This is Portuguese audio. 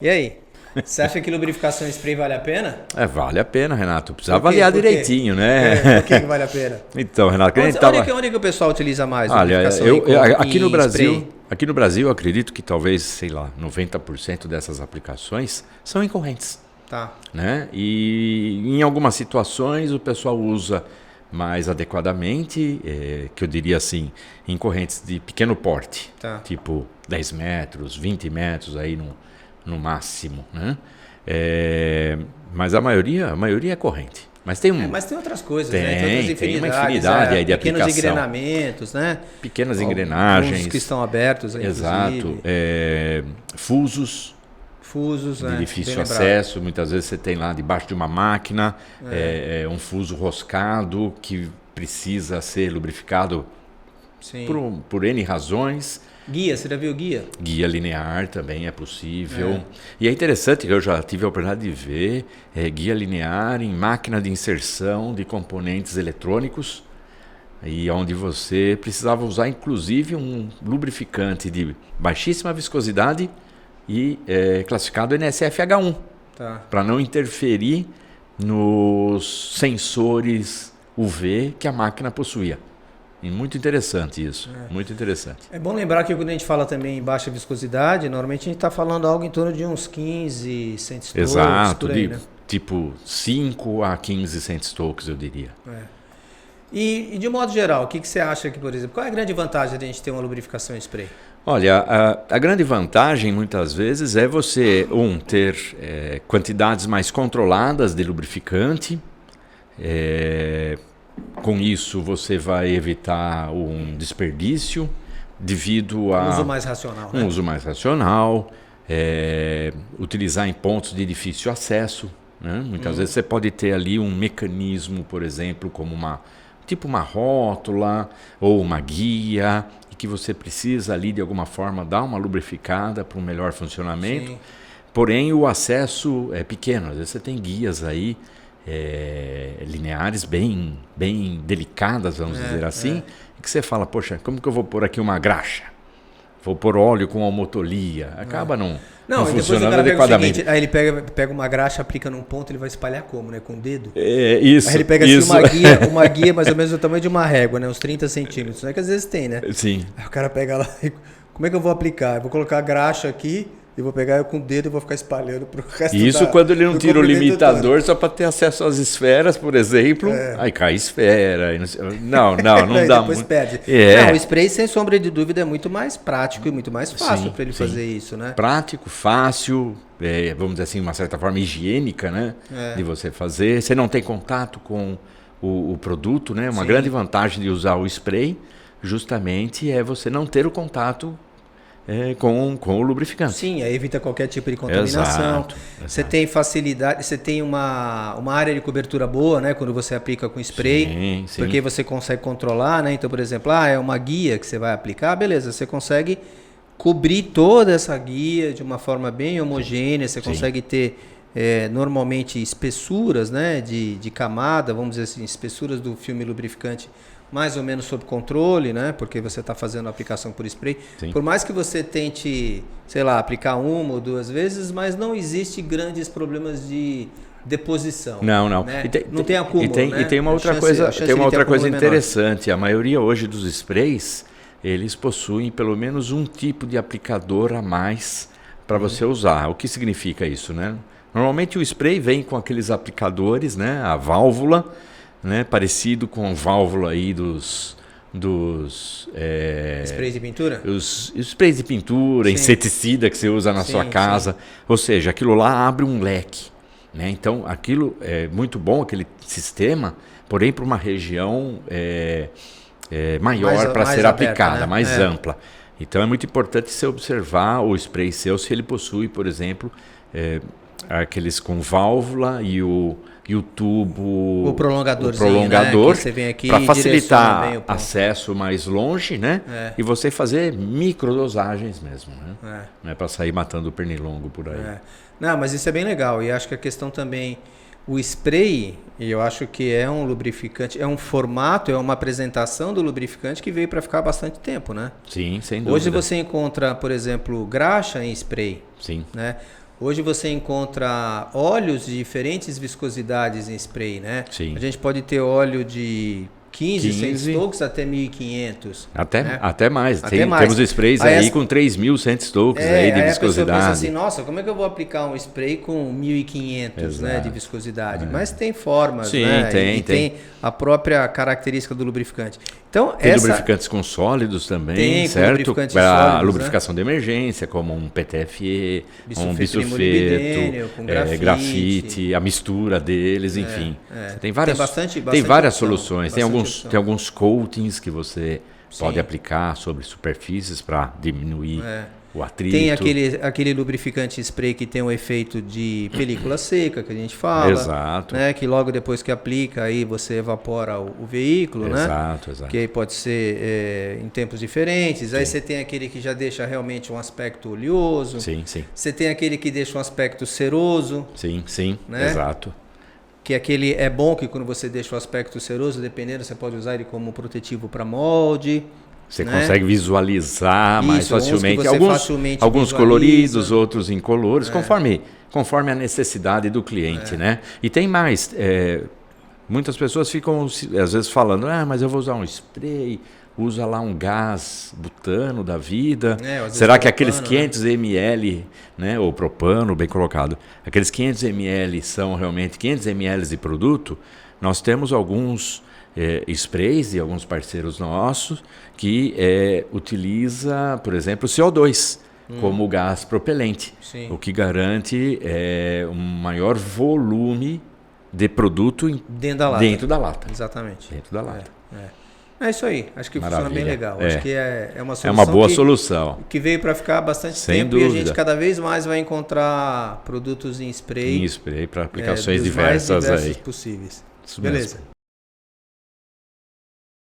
E aí? Você acha que lubrificação spray vale a pena? Vale a pena, Renato. Precisa avaliar direitinho, né? Por que vale a pena? Então, Renato, Onde que o pessoal utiliza mais Olha, lubrificação aqui no Brasil, eu acredito que talvez, sei lá, 90% dessas aplicações são em correntes. Tá. Né? E em algumas situações o pessoal usa mais adequadamente, que eu diria assim, em correntes de pequeno porte, Tá. tipo 10 metros, 20 metros aí no máximo, né? Mas a maioria é corrente. Mas tem mas tem outras coisas, tem, né? Tem uma infinidade aí de pequenos aplicação. engrenamentos, né? Pequenas engrenagens. Que estão abertos aí, exato. Fusos de difícil acesso. Muitas vezes você tem lá debaixo de uma máquina um fuso roscado que precisa ser lubrificado por N razões. Guia, você já viu guia? Guia linear também é possível. E é interessante que eu já tive a oportunidade de ver guia linear em máquina de inserção de componentes eletrônicos, e onde você precisava usar inclusive um lubrificante de baixíssima viscosidade e classificado NSF-H1, para não interferir nos sensores UV que a máquina possuía. E muito interessante isso, muito interessante. É bom lembrar que quando a gente fala também em baixa viscosidade, normalmente a gente está falando algo em torno de uns 15 centistokes. Exato, por aí, né? Tipo 5 a 15 centistokes, eu diria. E de modo geral, o que você acha que, por exemplo, qual é a grande vantagem de a gente ter uma lubrificação em spray? Olha, a grande vantagem muitas vezes é você, ter quantidades mais controladas de lubrificante. Com isso você vai evitar um desperdício devido a um uso mais racional. Um uso mais racional, utilizar em pontos de difícil acesso. Né? Muitas vezes você pode ter ali um mecanismo, por exemplo, como uma rótula ou uma guia, e que você precisa ali de alguma forma dar uma lubrificada para um melhor funcionamento. Sim. Porém o acesso é pequeno, às vezes você tem guias aí lineares bem delicadas, vamos dizer assim, que você fala, poxa, como que eu vou pôr aqui uma graxa? Vou pôr óleo com homotolia. Acaba não funcionando adequadamente. Aí ele pega uma graxa, aplica num ponto, ele vai espalhar como, né? Com o dedo? Isso. Aí ele pega assim uma guia mais ou menos do tamanho de uma régua, né? Uns 30 centímetros. Não é que às vezes tem, né? Sim. Aí o cara pega lá e... Como é que eu vou aplicar? Eu vou colocar a graxa aqui... Eu vou pegar com o dedo e vou ficar espalhando para o resto Isso quando ele não tira o limitador só para ter acesso às esferas, por exemplo. Aí cai esfera. Não dá depois muito. Perde. Não, o spray, sem sombra de dúvida, é muito mais prático e muito mais fácil para ele fazer isso, né? Prático, fácil, vamos dizer assim, uma certa forma higiênica, né? De você fazer. Você não tem contato com o produto, né? Uma grande vantagem de usar o spray justamente é você não ter o contato com o lubrificante. Sim, aí evita qualquer tipo de contaminação. Exato. Você tem facilidade, você tem uma área de cobertura boa, né? Quando você aplica com spray, sim. Porque você consegue controlar, né? Então, por exemplo, é uma guia que você vai aplicar, beleza, você consegue cobrir toda essa guia de uma forma bem homogênea, você consegue ter normalmente espessuras, né? De camada, vamos dizer assim, espessuras do filme lubrificante mais ou menos sob controle, né? Porque você está fazendo a aplicação por spray. Sim. Por mais que você tente, sei lá, aplicar uma ou duas vezes, mas não existe grandes problemas de deposição. Não. Né? Não tem acúmulo, e tem uma outra coisa interessante. A maioria hoje dos sprays, eles possuem pelo menos um tipo de aplicador a mais para você usar. O que significa isso, né? Normalmente o spray vem com aqueles aplicadores, né? A válvula, né, parecido com a válvula aí dos sprays de pintura? Os sprays de pintura, inseticida que você usa na sua casa. Ou seja, aquilo lá abre um leque. Né? Então, aquilo é muito bom, aquele sistema, porém para uma região maior para ser aberta, aplicada, né? Mais ampla. Então, é muito importante você observar o spray seu, se ele possui, por exemplo, aqueles com válvula e o tubo, o prolongador, né, para facilitar acesso mais longe, né? E você fazer microdosagens mesmo, né? Não é para sair matando o pernilongo por aí. Não, mas isso é bem legal. E acho que a questão também, o spray, eu acho que é um lubrificante, é um formato, é uma apresentação do lubrificante que veio para ficar há bastante tempo, né? Sim, sem dúvida. Hoje você encontra, por exemplo, graxa em spray. Sim. Né? Hoje você encontra óleos de diferentes viscosidades em spray, né? Sim. A gente pode ter óleo de 15 centstokes até 1.500. Até, né? até mais. Até mais. Temos sprays aí com 3.000 centstokes aí de aí viscosidade. A pessoa pensa assim, nossa, como é que eu vou aplicar um spray com 1.500, né, de viscosidade? Mas tem formas, Sim, né? tem a própria característica do lubrificante. Então, tem lubrificantes com sólidos também, certo? Para lubrificação de emergência, como um PTFE, um bisulfeto, grafite, a mistura deles, enfim. Tem várias soluções. Tem alguns coatings que você pode aplicar sobre superfícies para diminuir o atrito. Tem aquele lubrificante spray que tem um efeito de película seca, que a gente fala. Exato. Né, que logo depois que aplica, aí você evapora o veículo. Exato. Que aí pode ser em tempos diferentes. Aí você tem aquele que já deixa realmente um aspecto oleoso. Sim. Você tem aquele que deixa um aspecto ceroso. Sim, né? Exato. Que aquele é bom que quando você deixa o aspecto ceroso, dependendo, você pode usar ele como protetivo para molde. Você consegue visualizar mais facilmente. Facilmente alguns coloridos, outros incolores, conforme a necessidade do cliente, né? E tem mais. Muitas pessoas ficam, às vezes, falando, mas eu vou usar um spray, usa lá um gás butano da vida. Será que aqueles 500 ml, né, ou propano, bem colocado, aqueles 500 ml são realmente 500 ml de produto? Nós temos alguns sprays de alguns parceiros nossos que utiliza, por exemplo, o CO2 como gás propelente, o que garante um maior volume de produto dentro da lata. Exatamente. Dentro da lata. É isso aí. Acho que funciona bem legal. Acho que é uma solução. É uma boa solução. Que veio para ficar há bastante tempo dúvida. E a gente cada vez mais vai encontrar produtos em spray. Em spray para aplicações diversas mais diversos aí. possíveis. Isso Beleza. mesmo.